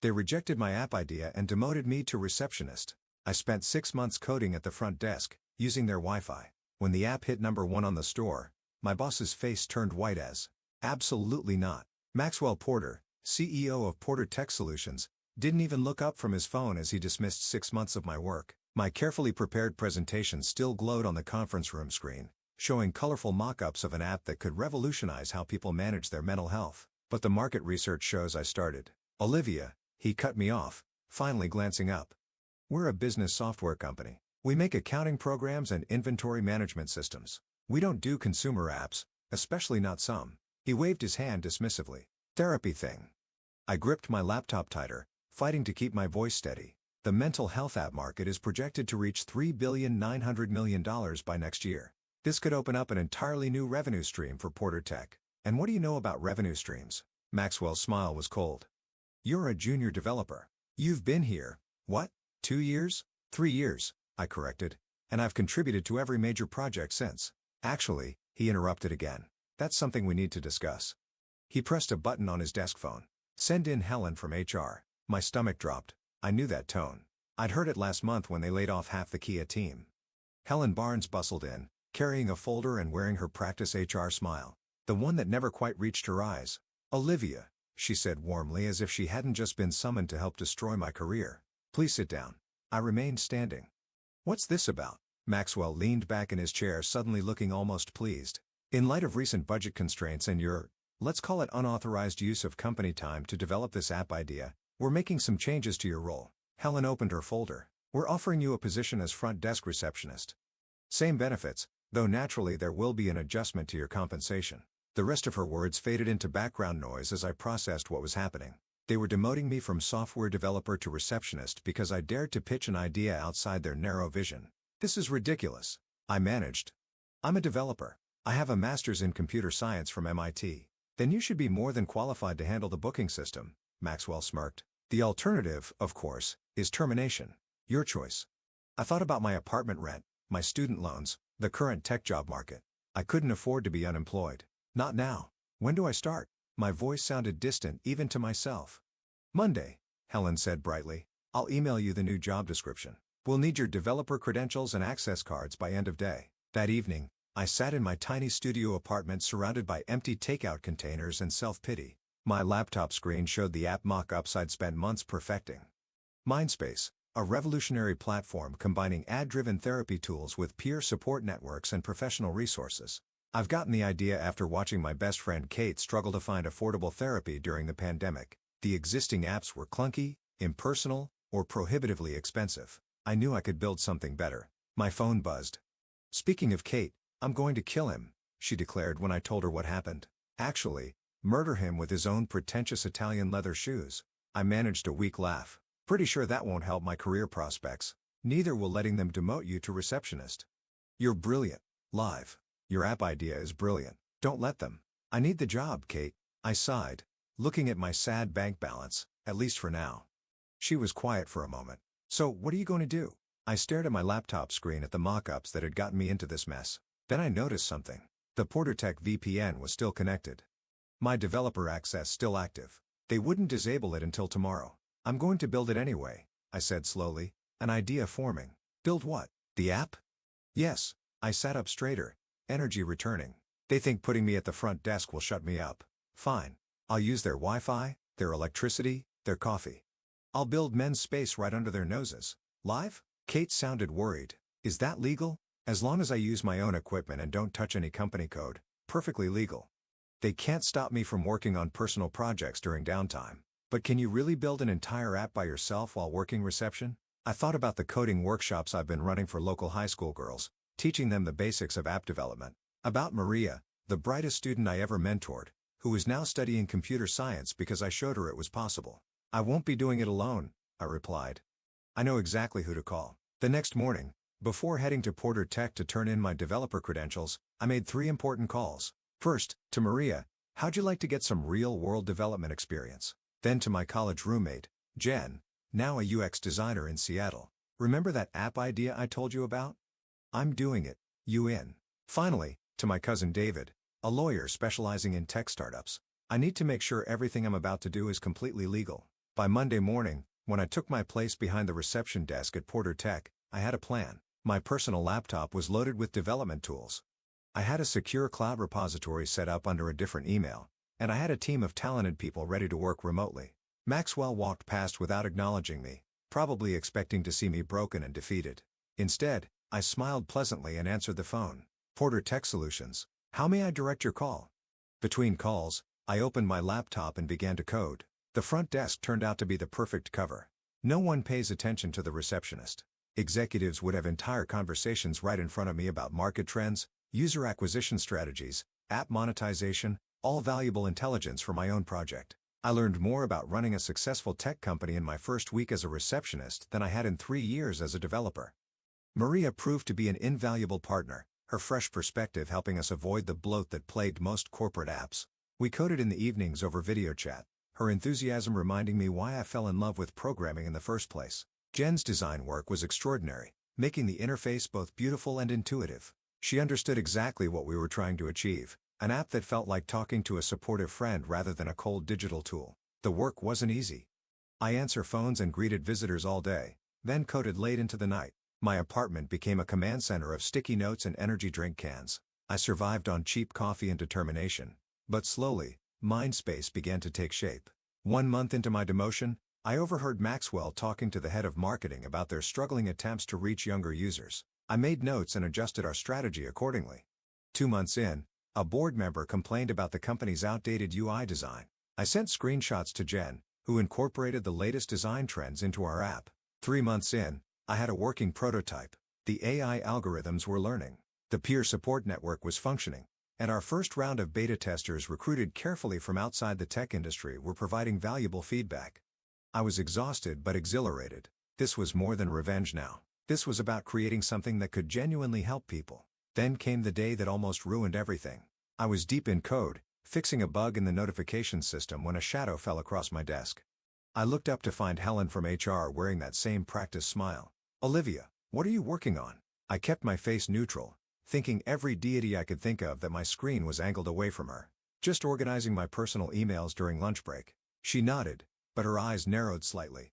They rejected my app idea and demoted me to receptionist. I spent 6 months coding at the front desk, using their Wi-Fi. When the app hit #1 on the store, my boss's face turned white as, "Absolutely not." Maxwell Porter, CEO of Porter Tech Solutions, didn't even look up from his phone as he dismissed 6 months of my work. My carefully prepared presentation still glowed on the conference room screen, showing colorful mock-ups of an app that could revolutionize how people manage their mental health. But the market research shows I started. "Olivia," he cut me off, finally glancing up. "We're a business software company. We make accounting programs and inventory management systems. We don't do consumer apps, especially not some." He waved his hand dismissively. "Therapy thing." I gripped my laptop tighter, fighting to keep my voice steady. The mental health app market is projected to reach $3,900,000,000 by next year. This could open up an entirely new revenue stream for Porter Tech. "And what do you know about revenue streams?" Maxwell's smile was cold. "You're a junior developer. You've been here, what, 2 years? 3 years, I corrected, and I've contributed to every major project since." "Actually," he interrupted again, "that's something we need to discuss." He pressed a button on his desk phone. "Send in Helen from HR." My stomach dropped. I knew that tone. I'd heard it last month when they laid off half the Kia team. Helen Barnes bustled in, carrying a folder and wearing her practice HR smile, the one that never quite reached her eyes. "Olivia," she said warmly as if she hadn't just been summoned to help destroy my career. "Please sit down." I remained standing. "What's this about?" Maxwell leaned back in his chair, suddenly looking almost pleased. "In light of recent budget constraints and your, let's call it unauthorized use of company time to develop this app idea, we're making some changes to your role." Helen opened her folder. "We're offering you a position as front desk receptionist. Same benefits, though naturally there will be an adjustment to your compensation." The rest of her words faded into background noise as I processed what was happening. They were demoting me from software developer to receptionist because I dared to pitch an idea outside their narrow vision. "This is ridiculous," I managed. "I'm a developer. I have a master's in computer science from MIT. "Then you should be more than qualified to handle the booking system," Maxwell smirked. "The alternative, of course, is termination. Your choice." I thought about my apartment rent, my student loans, the current tech job market. I couldn't afford to be unemployed. Not now. "When do I start?" My voice sounded distant even to myself. "Monday," Helen said brightly. "I'll email you the new job description. We'll need your developer credentials and access cards by end of day." That evening, I sat in my tiny studio apartment surrounded by empty takeout containers and self-pity. My laptop screen showed the app mock-ups I'd spent months perfecting. Mindspace, a revolutionary platform combining ad-driven therapy tools with peer support networks and professional resources. I've gotten the idea after watching my best friend Kate struggle to find affordable therapy during the pandemic. The existing apps were clunky, impersonal, or prohibitively expensive. I knew I could build something better. My phone buzzed. "Speaking of Kate, I'm going to kill him," she declared when I told her what happened. "Actually, murder him with his own pretentious Italian leather shoes." I managed a weak laugh. "Pretty sure that won't help my career prospects. Neither will letting them demote you to receptionist." "You're brilliant, Live. Your app idea is brilliant. Don't let them." "I need the job, Kate," I sighed, looking at my sad bank balance, "at least for now." She was quiet for a moment. "So, what are you going to do?" I stared at my laptop screen at the mock-ups that had gotten me into this mess. Then I noticed something. The Porter Tech VPN was still connected. My developer access still active. They wouldn't disable it until tomorrow. "I'm going to build it anyway," I said slowly, an idea forming. "Build what? The app?" "Yes." I sat up straighter, energy returning. "They think putting me at the front desk will shut me up. Fine. I'll use their Wi-Fi, their electricity, their coffee. I'll build men's space right under their noses." "Live?" Kate sounded worried. "Is that legal?" "As long as I use my own equipment and don't touch any company code, perfectly legal. They can't stop me from working on personal projects during downtime." "But can you really build an entire app by yourself while working reception?" I thought about the coding workshops I've been running for local high school girls, teaching them the basics of app development. About Maria, the brightest student I ever mentored, who is now studying computer science because I showed her it was possible. "I won't be doing it alone," I replied. "I know exactly who to call." The next morning, before heading to Porter Tech to turn in my developer credentials, I made 3 important calls. First, to Maria, "How'd you like to get some real-world development experience?" Then to my college roommate, Jen, now a UX designer in Seattle. "Remember that app idea I told you about? I'm doing it. You in?" Finally, to my cousin David, a lawyer specializing in tech startups. "I need to make sure everything I'm about to do is completely legal. By Monday morning, when I took my place behind the reception desk at Porter Tech, I had a plan. My personal laptop was loaded with development tools. I had a secure cloud repository set up under a different email, and I had a team of talented people ready to work remotely. Maxwell walked past without acknowledging me, probably expecting to see me broken and defeated. Instead, I smiled pleasantly and answered the phone. Porter Tech Solutions. How may I direct your call? Between calls, I opened my laptop and began to code. The front desk turned out to be the perfect cover. No one pays attention to the receptionist. Executives would have entire conversations right in front of me about market trends, user acquisition strategies, app monetization, all valuable intelligence for my own project. I learned more about running a successful tech company in my first week as a receptionist than I had in 3 years as a developer. Maria proved to be an invaluable partner, her fresh perspective helping us avoid the bloat that plagued most corporate apps. We coded in the evenings over video chat, her enthusiasm reminding me why I fell in love with programming in the first place. Jen's design work was extraordinary, making the interface both beautiful and intuitive. She understood exactly what we were trying to achieve, an app that felt like talking to a supportive friend rather than a cold digital tool. The work wasn't easy. I answered phones and greeted visitors all day, then coded late into the night. My apartment became a command center of sticky notes and energy drink cans. I survived on cheap coffee and determination. But slowly, Mindspace began to take shape. 1 month into my demotion, I overheard Maxwell talking to the head of marketing about their struggling attempts to reach younger users. I made notes and adjusted our strategy accordingly. 2 months in, a board member complained about the company's outdated UI design. I sent screenshots to Jen, who incorporated the latest design trends into our app. 3 months in, I had a working prototype. The AI algorithms were learning. The peer support network was functioning. And our first round of beta testers recruited carefully from outside the tech industry were providing valuable feedback. I was exhausted but exhilarated. This was more than revenge now. This was about creating something that could genuinely help people. Then came the day that almost ruined everything. I was deep in code, fixing a bug in the notification system when a shadow fell across my desk. I looked up to find Helen from HR wearing that same practice smile. "Olivia, what are you working on?" I kept my face neutral, thinking every deity I could think of that my screen was angled away from her. "Just organizing my personal emails during lunch break." She nodded, but her eyes narrowed slightly.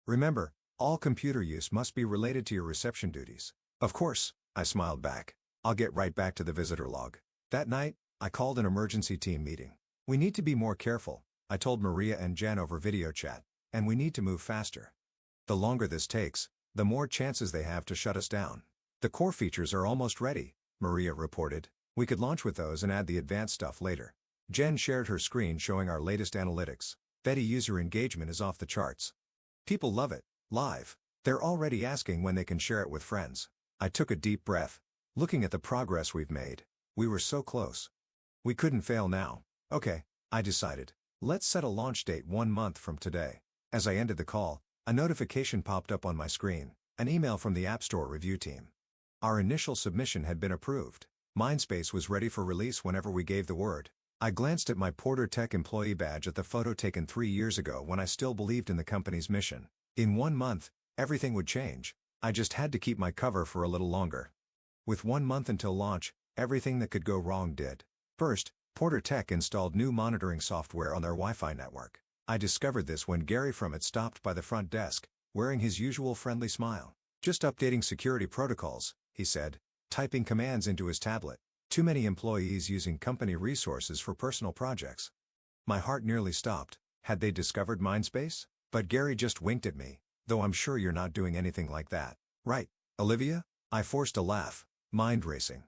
"Remember, all computer use must be related to your reception duties." "Of course," I smiled back. "I'll get right back to the visitor log." That night, I called an emergency team meeting. "We need to be more careful," I told Maria and Jen over video chat, "and we need to move faster. The longer this takes, the more chances they have to shut us down." "The core features are almost ready," Maria reported. "We could launch with those and add the advanced stuff later." Jen shared her screen showing our latest analytics. Betty user engagement is off the charts. "People love it. Live. They're already asking when they can share it with friends." I took a deep breath. Looking at the progress we've made, we were so close. We couldn't fail now. "Okay," I decided. "Let's set a launch date 1 month from today." As I ended the call, a notification popped up on my screen, an email from the App Store review team. Our initial submission had been approved. Mindspace was ready for release whenever we gave the word. I glanced at my Porter Tech employee badge at the photo taken 3 years ago when I still believed in the company's mission. In 1 month, everything would change. I just had to keep my cover for a little longer. With 1 month until launch, everything that could go wrong did. First, Porter Tech installed new monitoring software on their Wi-Fi network. I discovered this when Gary from it stopped by the front desk, wearing his usual friendly smile. "Just updating security protocols," he said, typing commands into his tablet. "Too many employees using company resources for personal projects." My heart nearly stopped. Had they discovered Mindspace? But Gary just winked at me. "Though I'm sure you're not doing anything like that. Right, Olivia?" I forced a laugh, mind racing.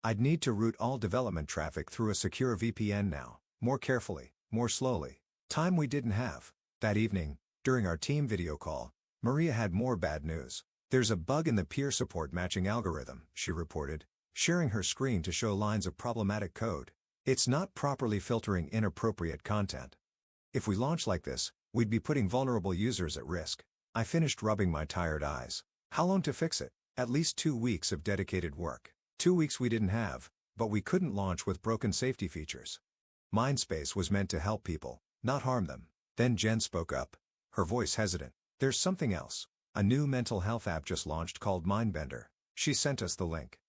I'd need to route all development traffic through a secure VPN now, more carefully, more slowly. Time we didn't have. That evening, during our team video call, Maria had more bad news. "There's a bug in the peer support matching algorithm," she reported, sharing her screen to show lines of problematic code. "It's not properly filtering inappropriate content. If we launch like this, we'd be putting vulnerable users at risk." I finished rubbing my tired eyes. How long to fix it? At least 2 weeks of dedicated work. 2 weeks we didn't have, but we couldn't launch with broken safety features. Mindspace was meant to help people, not harm them. Then Jen spoke up, her voice hesitant. "There's something else. A new mental health app just launched called Mindbender." She sent us the link.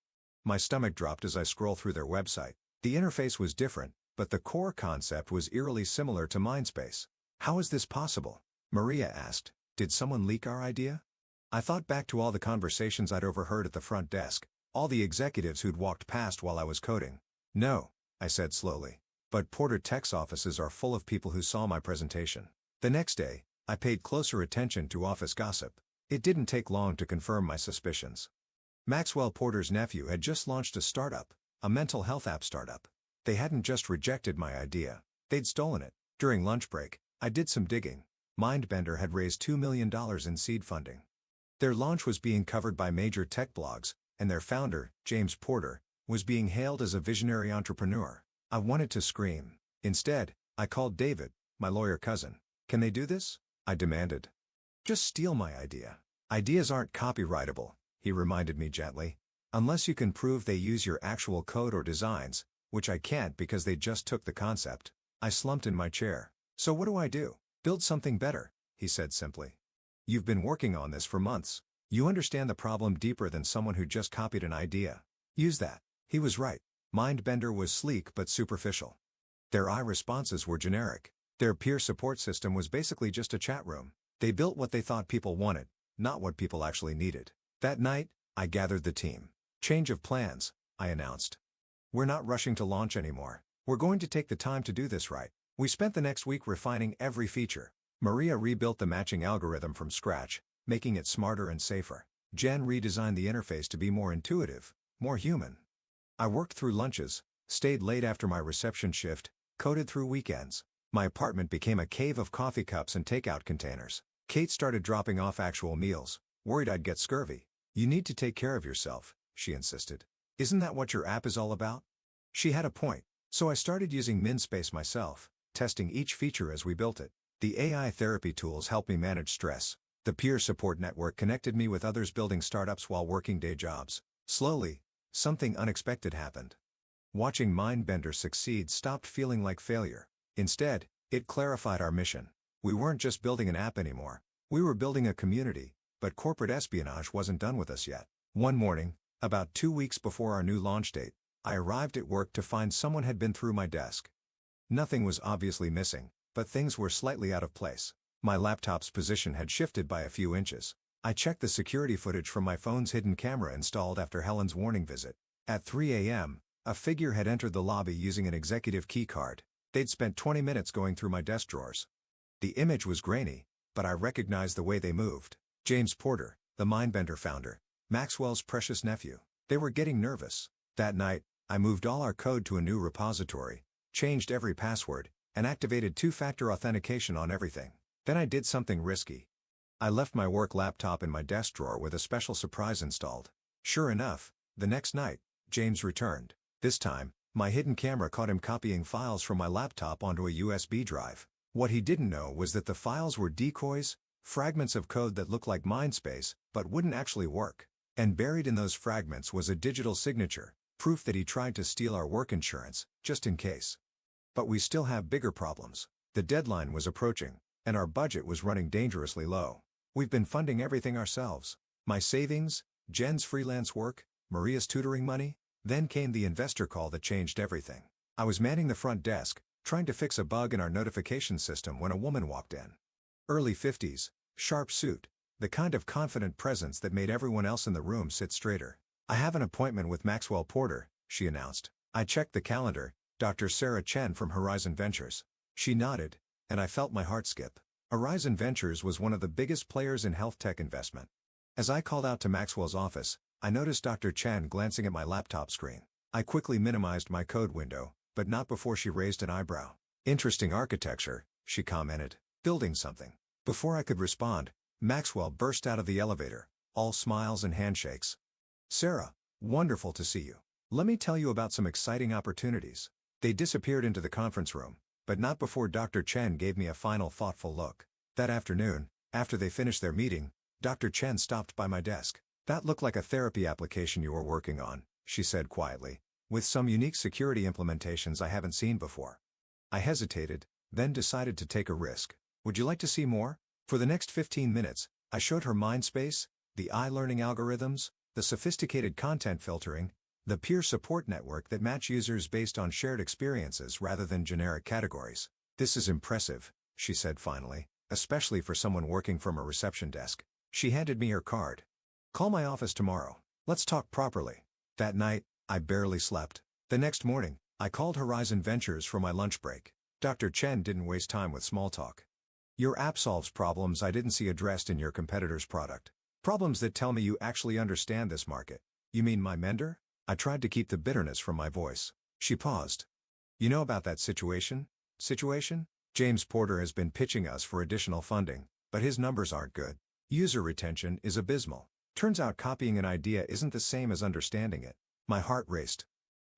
My stomach dropped as I scrolled through their website. The interface was different, but the core concept was eerily similar to Mindspace. "How is this possible?" Maria asked. Did someone leak our idea? I thought back to all the conversations I'd overheard at the front desk, all the executives who'd walked past while I was coding. No, I said slowly. But Porter Tech's offices are full of people who saw my presentation. The next day, I paid closer attention to office gossip. It didn't take long to confirm my suspicions. Maxwell Porter's nephew had just launched a startup, a mental health app startup. They hadn't just rejected my idea, they'd stolen it. During lunch break, I did some digging. Mindbender had raised $2 million in seed funding. Their launch was being covered by major tech blogs, and their founder, James Porter, was being hailed as a visionary entrepreneur. I wanted to scream. Instead, I called David, my lawyer cousin. Can they do this? I demanded. Just steal my idea. Ideas aren't copyrightable, he reminded me gently. Unless you can prove they use your actual code or designs, which I can't because they just took the concept. I slumped in my chair. So what do I do? Build something better, he said simply. You've been working on this for months. You understand the problem deeper than someone who just copied an idea. Use that. He was right. Mindbender was sleek but superficial. Their responses were generic. Their peer support system was basically just a chat room. They built what they thought people wanted, not what people actually needed. That night, I gathered the team. Change of plans, I announced. We're not rushing to launch anymore. We're going to take the time to do this right. We spent the next week refining every feature. Maria rebuilt the matching algorithm from scratch, making it smarter and safer. Jen redesigned the interface to be more intuitive, more human. I worked through lunches, stayed late after my reception shift, coded through weekends. My apartment became a cave of coffee cups and takeout containers. Kate started dropping off actual meals, worried I'd get scurvy. You need to take care of yourself, she insisted. Isn't that what your app is all about? She had a point. So I started using MinSpace myself, testing each feature as we built it. The AI therapy tools helped me manage stress. The peer support network connected me with others building startups while working day jobs. Slowly, something unexpected happened. Watching Mindbender succeed stopped feeling like failure. Instead, it clarified our mission. We weren't just building an app anymore. We were building a community, but corporate espionage wasn't done with us yet. One morning, about 2 weeks before our new launch date, I arrived at work to find someone had been through my desk. Nothing was obviously missing, but things were slightly out of place. My laptop's position had shifted by a few inches. I checked the security footage from my phone's hidden camera installed after Helen's warning visit. At 3 a.m., a figure had entered the lobby using an executive key card. They'd spent 20 minutes going through my desk drawers. The image was grainy, but I recognized the way they moved. James Porter, the Mindbender founder, Maxwell's precious nephew. They were getting nervous. That night, I moved all our code to a new repository, changed every password, and activated two-factor authentication on everything. Then I did something risky. I left my work laptop in my desk drawer with a special surprise installed. Sure enough, the next night, James returned. This time, my hidden camera caught him copying files from my laptop onto a USB drive. What he didn't know was that the files were decoys, fragments of code that looked like MindSpace, but wouldn't actually work. And buried in those fragments was a digital signature, proof that he tried to steal our work insurance, just in case. But we still have bigger problems. The deadline was approaching, and our budget was running dangerously low. We've been funding everything ourselves. My savings, Jen's freelance work, Maria's tutoring money. Then came the investor call that changed everything. I was manning the front desk, trying to fix a bug in our notification system when a woman walked in. Early 50s, sharp suit, the kind of confident presence that made everyone else in the room sit straighter. I have an appointment with Maxwell Porter, she announced. I checked the calendar, Dr. Sarah Chen from Horizon Ventures. She nodded, and I felt my heart skip. Horizon Ventures was one of the biggest players in health tech investment. As I called out to Maxwell's office, I noticed Dr. Chen glancing at my laptop screen. I quickly minimized my code window, but not before she raised an eyebrow. Interesting architecture, she commented. Building something. Before I could respond, Maxwell burst out of the elevator, all smiles and handshakes. Sarah, wonderful to see you. Let me tell you about some exciting opportunities. They disappeared into the conference room, but not before Dr. Chen gave me a final thoughtful look. That afternoon, after they finished their meeting, Dr. Chen stopped by my desk. That looked like a therapy application you were working on, she said quietly, with some unique security implementations I haven't seen before. I hesitated, then decided to take a risk. Would you like to see more? For the next 15 minutes, I showed her MindSpace, the learning algorithms, the sophisticated content filtering, the peer support network that match users based on shared experiences rather than generic categories. This is impressive, she said finally. especially for someone working from a reception desk. She handed me her card. "Call my office tomorrow. Let's talk properly." That night, I barely slept. The next morning, I called Horizon Ventures for my lunch break. Dr. Chen didn't waste time with small talk. "Your app solves problems I didn't see addressed in your competitor's product. Problems that tell me you actually understand this market." "You mean MindBender?" I tried to keep the bitterness from my voice. She paused. "You know about that situation?" "Situation? James Porter has been pitching us for additional funding, but his numbers aren't good. User retention is abysmal. Turns out copying an idea isn't the same as understanding it." My heart raced.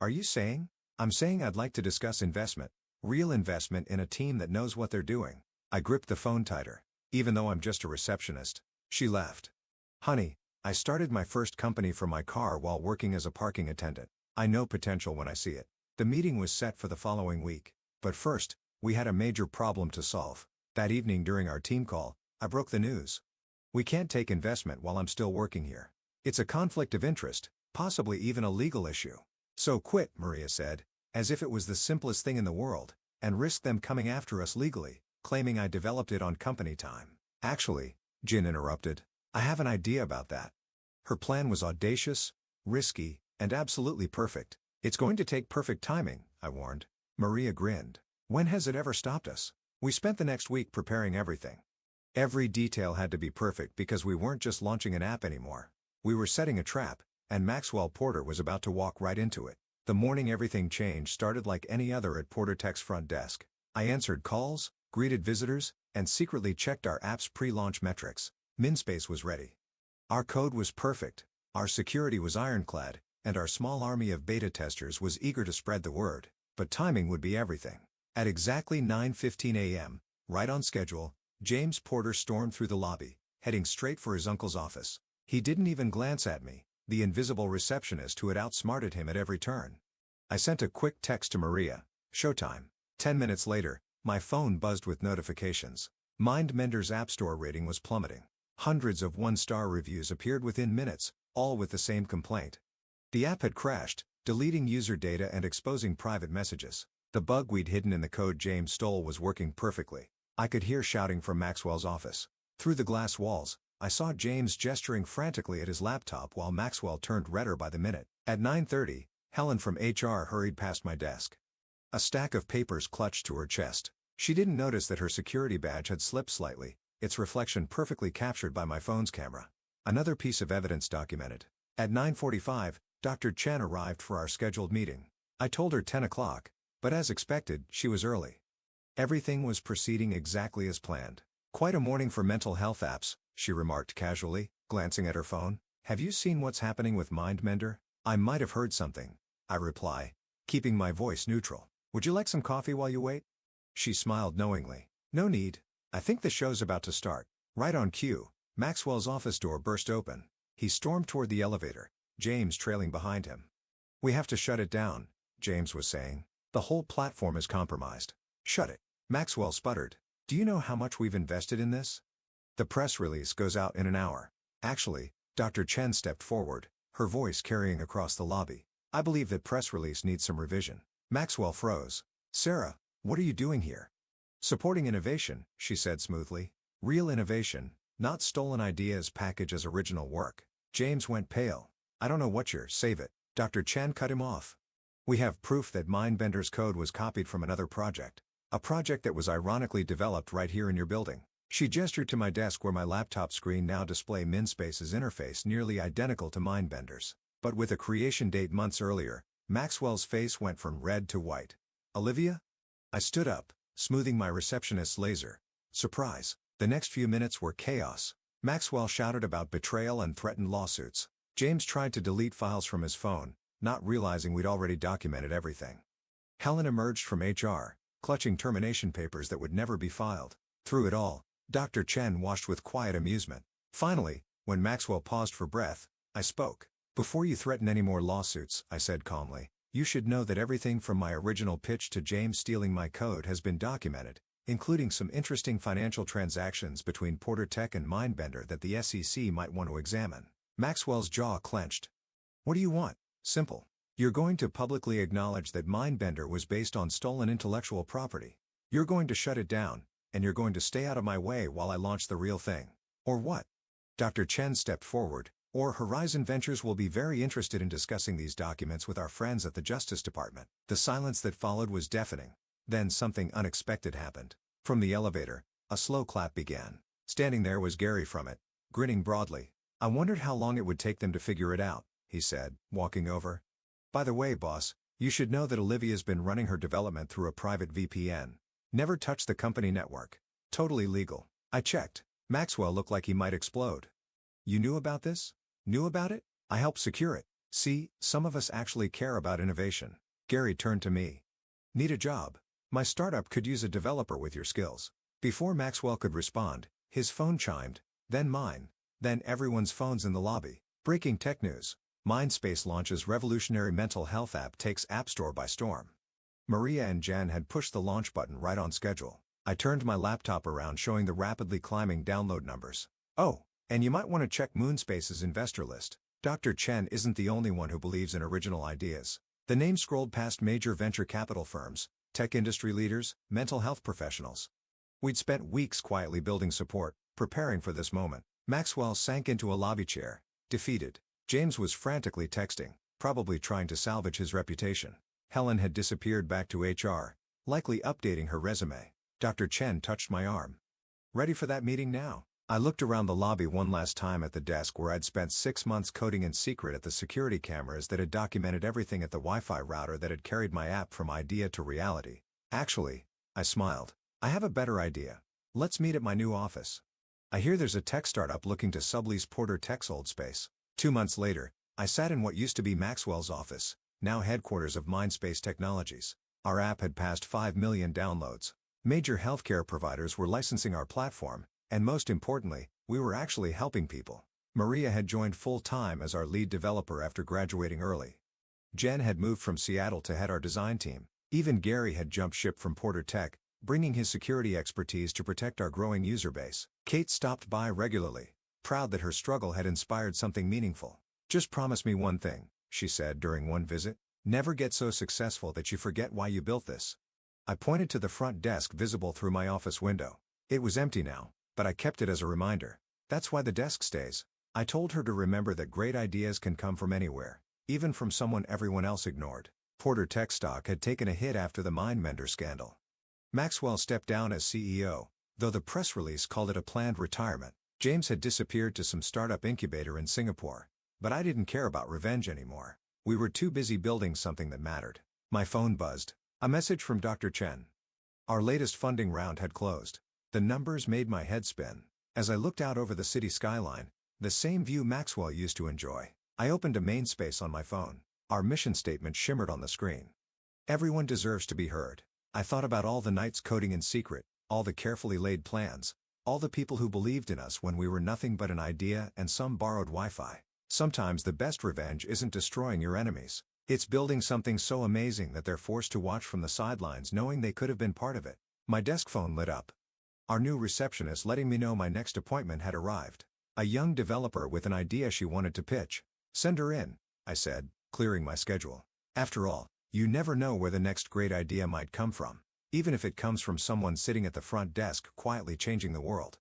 "Are you saying?" "I'm saying I'd like to discuss investment. Real investment in a team that knows what they're doing." I gripped the phone tighter. "Even though I'm just a receptionist." She laughed. "Honey, I started my first company from my car while working as a parking attendant. I know potential when I see it." The meeting was set for the following week. But first, we had a major problem to solve. That evening during our team call, I broke the news. "We can't take investment while I'm still working here. It's a conflict of interest, possibly even a legal issue." "So quit," Maria said, as if it was the simplest thing in the world, "and risk them coming after us legally, claiming I developed it on company time." "Actually," Jin interrupted, "I have an idea about that." Her plan was audacious, risky, and absolutely perfect. "It's going to take perfect timing," I warned. Maria grinned. "When has it ever stopped us?" We spent the next week preparing everything. Every detail had to be perfect because we weren't just launching an app anymore. We were setting a trap, and Maxwell Porter was about to walk right into it. The morning everything changed started like any other at Porter Tech's front desk. I answered calls, greeted visitors, and secretly checked our app's pre-launch metrics. MinSpace was ready. Our code was perfect, our security was ironclad, and our small army of beta testers was eager to spread the word. But timing would be everything. At exactly 9:15 a.m., right on schedule, James Porter stormed through the lobby, heading straight for his uncle's office. He didn't even glance at me, the invisible receptionist who had outsmarted him at every turn. I sent a quick text to Maria, "Showtime." 10 minutes later, my phone buzzed with notifications. MindBender's App Store rating was plummeting. Hundreds of one-star reviews appeared within minutes, all with the same complaint. The app had crashed, deleting user data and exposing private messages. The bug we'd hidden in the code James stole was working perfectly. I could hear shouting from Maxwell's office. Through the glass walls, I saw James gesturing frantically at his laptop while Maxwell turned redder by the minute. At 9:30, Helen from HR hurried past my desk. A stack of papers clutched to her chest. She didn't notice that her security badge had slipped slightly, its reflection perfectly captured by my phone's camera. Another piece of evidence documented. At 9:45, Dr. Chen arrived for our scheduled meeting. I told her 10 o'clock, but as expected, she was early. Everything was proceeding exactly as planned. "Quite a morning for mental health apps," she remarked casually, glancing at her phone. "Have you seen what's happening with MindBender?" "I might have heard something," I reply, keeping my voice neutral. "Would you like some coffee while you wait?" She smiled knowingly. "No need. I think the show's about to start." Right on cue, Maxwell's office door burst open. He stormed toward the elevator, James trailing behind him. "We have to shut it down," James was saying. "The whole platform is compromised." "Shut it," Maxwell sputtered. "Do you know how much we've invested in this?" "The press release goes out in an hour." "Actually," Dr. Chen stepped forward, her voice carrying across the lobby, "I believe that press release needs some revision." Maxwell froze. "Sarah, what are you doing here?" "Supporting innovation," she said smoothly. "Real innovation, not stolen ideas packaged as original work." James went pale. "I don't know what you're, save it." Dr. Chen cut him off. "We have proof that MindBender's code was copied from another project. A project that was ironically developed right here in your building." She gestured to my desk where my laptop screen now displayed MinSpace's interface nearly identical to MindBender's. But with a creation date months earlier, Maxwell's face went from red to white. "Olivia?" I stood up, smoothing my receptionist's laser. Surprise. The next few minutes were chaos. Maxwell shouted about betrayal and threatened lawsuits. James tried to delete files from his phone, not realizing we'd already documented everything. Helen emerged from HR, clutching termination papers that would never be filed. Through it all, Dr. Chen watched with quiet amusement. Finally, when Maxwell paused for breath, I spoke. "Before you threaten any more lawsuits," I said calmly, "you should know that everything from my original pitch to James stealing my code has been documented, including some interesting financial transactions between Porter Tech and MindBender that the SEC might want to examine." Maxwell's jaw clenched. "What do you want?" "Simple. You're going to publicly acknowledge that MindBender was based on stolen intellectual property. You're going to shut it down, and you're going to stay out of my way while I launch the real thing. Or what? Dr. Chen stepped forward. Or Horizon Ventures will be very interested in discussing these documents with our friends at the Justice Department. The silence that followed was deafening. Then something unexpected happened. From the elevator, a slow clap began. Standing there was Gary from it, grinning broadly. I wondered how long it would take them to figure it out, he said, walking over. By the way, boss, you should know that Olivia's been running her development through a private VPN. Never touched the company network. Totally legal. I checked. Maxwell looked like he might explode. You knew about this? Knew about it? I helped secure it. See, some of us actually care about innovation. Gary turned to me. Need a job? My startup could use a developer with your skills. Before Maxwell could respond, his phone chimed, then mine, then everyone's phones in the lobby. Breaking tech news. Mindspace launches revolutionary mental health app takes App Store by storm. Maria and Jen had pushed the launch button right on schedule. I turned my laptop around showing the rapidly climbing download numbers. Oh, and you might want to check Moonspace's investor list. Dr. Chen isn't the only one who believes in original ideas. The name scrolled past major venture capital firms, tech industry leaders, mental health professionals. We'd spent weeks quietly building support, preparing for this moment. Maxwell sank into a lobby chair, defeated. James was frantically texting, probably trying to salvage his reputation. Helen had disappeared back to HR, likely updating her resume. Dr. Chen touched my arm. Ready for that meeting now? I looked around the lobby one last time at the desk where I'd spent 6 months coding in secret at the security cameras that had documented everything at the Wi-Fi router that had carried my app from idea to reality. Actually, I smiled. I have a better idea. Let's meet at my new office. I hear there's a tech startup looking to sublease Porter Tech's old space. 2 months later, I sat in what used to be Maxwell's office, now headquarters of Mindspace Technologies. Our app had passed 5 million downloads. Major healthcare providers were licensing our platform, and most importantly, we were actually helping people. Maria had joined full-time as our lead developer after graduating early. Jen had moved from Seattle to head our design team. Even Gary had jumped ship from Porter Tech, bringing his security expertise to protect our growing user base. Kate stopped by regularly, proud that her struggle had inspired something meaningful. Just promise me one thing, she said during one visit. Never get so successful that you forget why you built this. I pointed to the front desk visible through my office window. It was empty now, but I kept it as a reminder. That's why the desk stays. I told her to remember that great ideas can come from anywhere, even from someone everyone else ignored. Porter Tech stock had taken a hit after the MindMender scandal. Maxwell stepped down as CEO, though the press release called it a planned retirement. James had disappeared to some startup incubator in Singapore. But I didn't care about revenge anymore. We were too busy building something that mattered. My phone buzzed. A message from Dr. Chen. Our latest funding round had closed. The numbers made my head spin. As I looked out over the city skyline, the same view Maxwell used to enjoy, I opened a main space on my phone. Our mission statement shimmered on the screen. Everyone deserves to be heard. I thought about all the nights coding in secret, all the carefully laid plans, all the people who believed in us when we were nothing but an idea and some borrowed Wi-Fi. Sometimes the best revenge isn't destroying your enemies. It's building something so amazing that they're forced to watch from the sidelines knowing they could have been part of it. My desk phone lit up. Our new receptionist letting me know my next appointment had arrived. A young developer with an idea she wanted to pitch. Send her in, I said, clearing my schedule. After all, you never know where the next great idea might come from, even if it comes from someone sitting at the front desk quietly changing the world.